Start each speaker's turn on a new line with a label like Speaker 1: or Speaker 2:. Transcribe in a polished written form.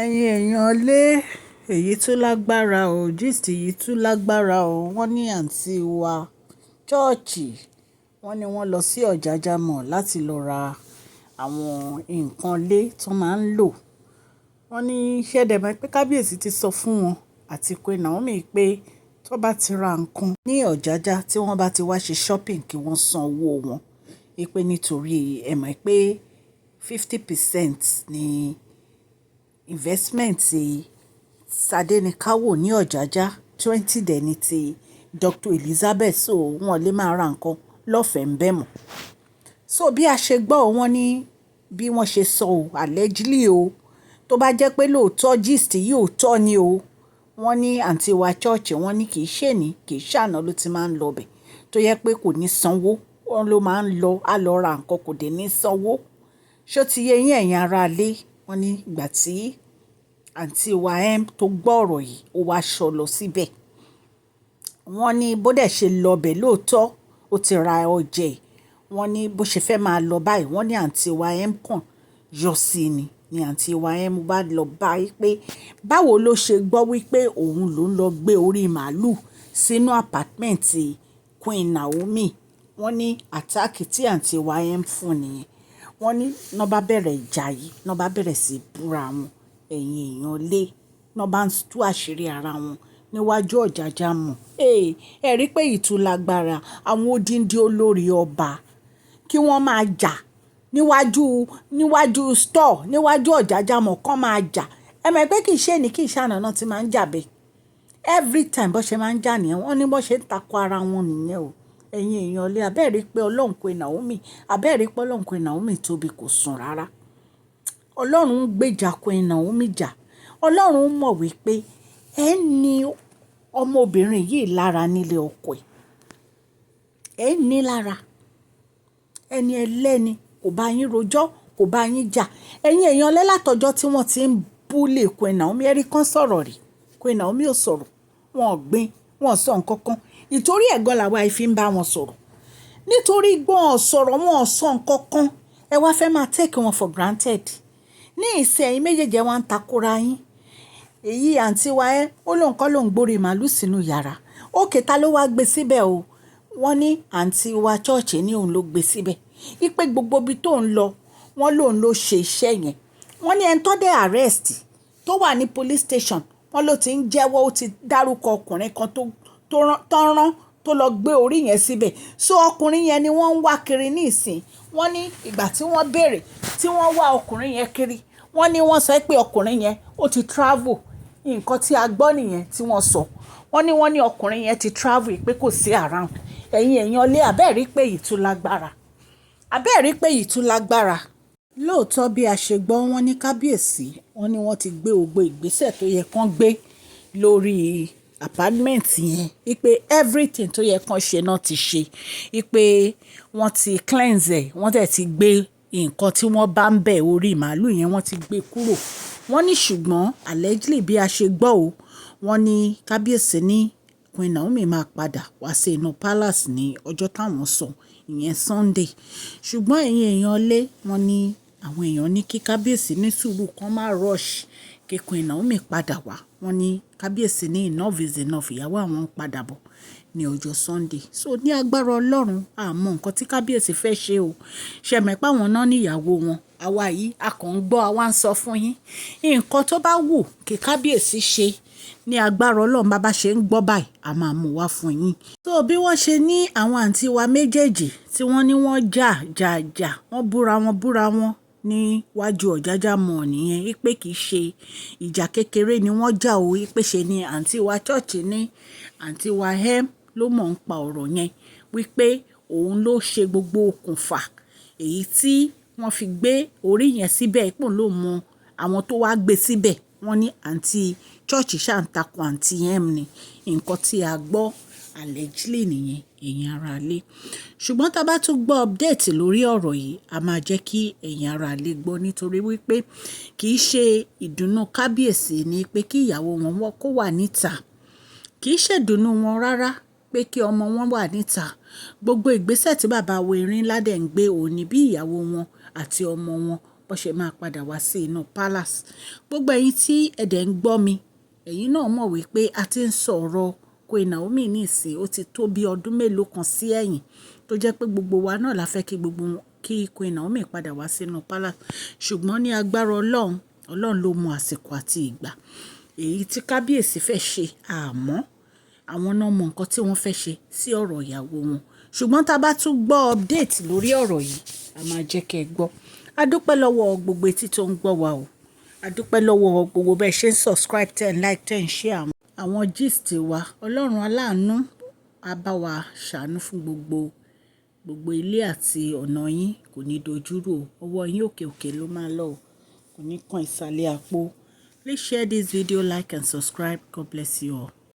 Speaker 1: ẹ̀yin èèyàn lé èyí tún lágbára o gist yìí tún lágbára o wọ́n ní àǹtí wa chọ́ọ̀chì wọ́n ní wọ́n lọ sí Ọ̀jájá mall láti lọ ra àwọn nǹkan ilé tó máa ń lò wọ́n ní ṣẹ́dẹ̀mọ́ pé kábíyèsí ti sọ fún wọn àti pé Naomi pé tó bá ti ra nǹkan ní Ọ̀jájá tí wọ́n bá ti wá ṣe shopping kí wọ́n san owó wọn pé nítorí ẹ mọ̀ pé 50% ní investment Sadenikawo ní Ọ̀jájá 20 dẹ̀ ní ti Dr. Elizabeth so wọn lè máa ra nǹkan lọ́fẹ̀ẹ́ ń bẹ̀ mọ́ so bí a ṣe gbọ́ wọn ní bí wọ́n ṣe sọ ọ́ allegedly o tó bá jẹ́ pé lóòótọ́ gist yìí ò tọ́ ni o wọ́n ní àǹtí wa chọ́ọ̀chì wọ́n ní kì í ṣèní kì í ṣàná ló ti máa ń lọ bẹ̀ tó yẹ pé kò ní sanwó wọn ló máa ń lọ á lọ ra nǹkan kò dé ní sanwó ṣó ti yé yín ẹ̀yin ará ilé wọ́n ní ìgbà tí àǹtí wa tó gbọ́ ọ̀rọ̀ yìí ó wá aṣọ lọ síbẹ̀ wọ́n ní bó dẹ̀ ṣe lọ bẹ̀ lóòótọ́ ó ti ra ọjà ẹ̀ wọ́n ní bó ṣe fẹ́ máa lọ báyìí wọ́n ní àǹtí wa kàn yọ sí ni àǹtí wa bá lọ báyìí pé báwo ló ṣe gbọ́ wípé òun ló ń lọ gbé orí màálù sínú àpátímẹ́ǹtì Queen Naomi wọ́n ní àtáàkì tí àǹtí wa fún nìyẹn wọ́n ní náà bá bẹ̀rẹ̀ ìjà yìí náà bá bẹ̀rẹ̀ sí búra wọn ẹ̀yin èèyàn lé náà bá ń tú àṣírí ara wọn níwájú Ọ̀jájá mọ̀ ẹ rí pé ìtúlágbára àwọn odindi olórí ọba kí wọ́n máa jà níwájú store níwájú Ọ̀jájá mọ̀ kán máa jà ẹ mọ̀ pé kì í ṣe ní kì í ṣàná náà ti máa ń jà bẹ́ẹ̀ every time bó ṣe máa ń jà nìyẹn wọ́n ní bó ṣe ń takò ara wọn nìyẹn o ẹ̀yin èèyàn lé abẹ́ẹ̀rí pé ọlọ́run pé Naomi abẹ́ẹ̀rí pé ọlọ́run pé Naomi tóbi kò sùn rárá ọlọ́run ń gbèjà Queen Naomi jà ọlọ́run mọ̀ wípé ẹ ní ọmọbìnrin yìí lára nílé ọkọ ẹ ní lára ẹni ẹlẹ́ni kò bá yín rojọ́ kò bá yín jà ẹ̀yin èèyàn lé látọjọ́ tí wọ́n ti ń búlé Queen Naomi ẹ̀rí kan sọ̀rọ̀ rí Queen Naomi ò sọ̀rọ̀ wọn ò gbìn wọn ò sọ nǹkan kan ìtorí ẹ̀gọ́ làwa ìfi ń bá wọn sọ̀rọ̀ nítorí gbọ́n sọ̀rọ̀ wọn ò sọ nǹkan kan ẹ wá fẹ́ máa take wọn for granted ní ìsẹ̀ ẹ̀yin méjèèjì wá ń takora yín èyí àǹtí wa ó lóun kọ́ lóun gbórí màálù sínú yàrá òkè ta ló wá gbé síbẹ̀ o wọ́n ní àǹtí wa chọ́ọ̀chì ní òun ló gbé síbẹ̀ ipe gbogbo ibi tó ń lọ wọ́n lóun ló ṣe iṣẹ́ yẹn wọ́n ní ẹni tó dé arrest tó wà ní police station wọ́n ló ti ń jẹ́wọ́ ó ti dárúkọ ọkùnrin kan tó rán tó lọ gbé orí yẹn síbẹ̀ so ọkùnrin yẹn ni wọ́n ń wá kiri ní ìsìn wọ́n ní ìgbà tí wọ́n béèrè tí wọ́n wá ọkùnrin yẹn kiri wọ́n ní wọ́n sọ pé ọkùnrin yẹn ó ti travel nǹkan tí a gbọ́ nìyẹn tí wọ́n sọ wọ́n ní ọkùnrin yẹn ti travel pé kò sí around ẹ̀yin èèyàn lé abẹ́ẹ̀rí pé ìtúlágbára lóòótọ́ bí a ṣe gbọ́ wọ́n ní kábíyèsí wọ́n ní wọ́n ti gbé gbogbo ìgbésẹ̀ tó yẹ kán gbé lórí apartment yẹn ipe everything tó yẹ kán ṣe náà ti ṣe ipe wọ́n ti cleanse ẹ̀ wọ́n dẹ̀ ti gbé nǹkan tí wọ́n bá ń bẹ̀ orí màálù yẹn wọ́n ti gbé kúrò wọ́n ní ṣùgbọ́n allegedly bí a ṣe gbọ́ o wọ́n ní kábíyèsí ní Queen Naomi máa padà wá sí inú palace ní ọjọ́ táwọn sọ ìyẹn Sunday ṣùgbọ́n ẹ̀yin èèyàn lé wọ́n ní àwọn èèyàn ní kí kábíyèsí ní sùúrù kan máa rush kí Queen Naomi padà wá wọ́n ní kábíyèsí ní enough is enough ìyàwó àwọn ń padà bọ̀ ní ọjọ́ Sunday so ní agbára ọlọ́run àmọ́ nǹkan tí kábíyèsí fẹ́ ṣe o ṣẹ̀mẹ̀ páwọn náà níyàwó wọn àwa yìí a kàn ń gbọ́ àwa ń sọ fún yín nǹkan tó bá wù kí kábíyèsí ṣe ní agbára ọlọ́run bá ṣe ń gbọ́ báyìí a máa mú wá fún yín. tó bí wọ́n ṣe ní àwọn àǹtí wa méjèèjì tí wọ́n ní wọ́n jà wọ́n búra wọn níwájú Ọ̀jájá mọ̀ nìyẹn ipe kì í ṣe ìjà kékeré ni wọ́n jà o ipe ṣe ni àǹtí wa chọ́ọ̀chì ní àǹtí wa ló mọ̀ ń pa ọ̀rọ̀ yẹn wípé òun ló ṣe gbogbo okùnfà èyí tí wọ́n fi gbé orí yẹn síbẹ̀ ipò ló mọ àwọn tó wá gbé síbẹ̀ wọ́n ní àǹtí chọ́ọ̀chì ṣàǹtakò àǹtí ni nǹkan tí a gbọ́ allegedly nìyẹn ẹ̀yin ará ilé ṣùgbọ́n tá a bá tún gbọ́ update lórí ọ̀rọ̀ yìí a máa jẹ́ kí ẹ̀yin ará ilé gbọ́ nítorí wípé kì í ṣe ìdùnnú kábíyèsí ni pé kí ìyàwó wọn kó wà níta kì í ṣèdùnnú wọn rárá pé kí ọmọ wọn wà níta gbogbo ìgbésẹ̀ tí bàbá wo erin ládẹ̀ ń gbé òní bí ìyàwó wọn àti ọmọ wọn bó ó ṣe máa padà wá sí inú palace. Gbogbo ẹ̀yin tí ẹ̀dẹ̀ ń gbọ́ mi, ẹ̀yin náà mọ̀ wípé a ti ń sọ̀rọ̀ Queen Naomi ní ìsìn ó ti tó bí ọdún mélòó kan sí ẹ̀yìn tó jẹ́ pé gbogbo wa náà la fẹ́ kí Queen Naomi padà wá sínú palace, ṣùgbọ́n ní agbára Ọlọ́run ló mọ àsìkò àti ìgbà èyí tí kábíyèsí fẹ́ ṣe àmọ́ àwọn náà mọ nǹkan tí wọ́n fẹ́ ṣe sí ọ̀rọ̀ ìyàwó wọn, ṣùgbọ́n tá a bá tún gbọ́ update lórí ọ̀rọ̀ yìí a máa jẹ́ kẹ́ ẹ gbọ́. A dúpẹ́ lọ́wọ́ gbogbo etí tó ń gbọ́ wa o, a dúpẹ́ lọ́wọ́ gbogbo bẹ́ẹ̀ ṣe ń subscribe ten like ten share àwọn gist wa. Ọlọ́run aláàánú á bá wa ṣàánú fún gbogbo ilé àti ọ̀nà yín, kò ní dojúrò, ọwọ́ yín òkè òkè ló máa lọ, kò ní kan ìsàlẹ̀ àpò. Please share this video, like and subscribe. God bless you all.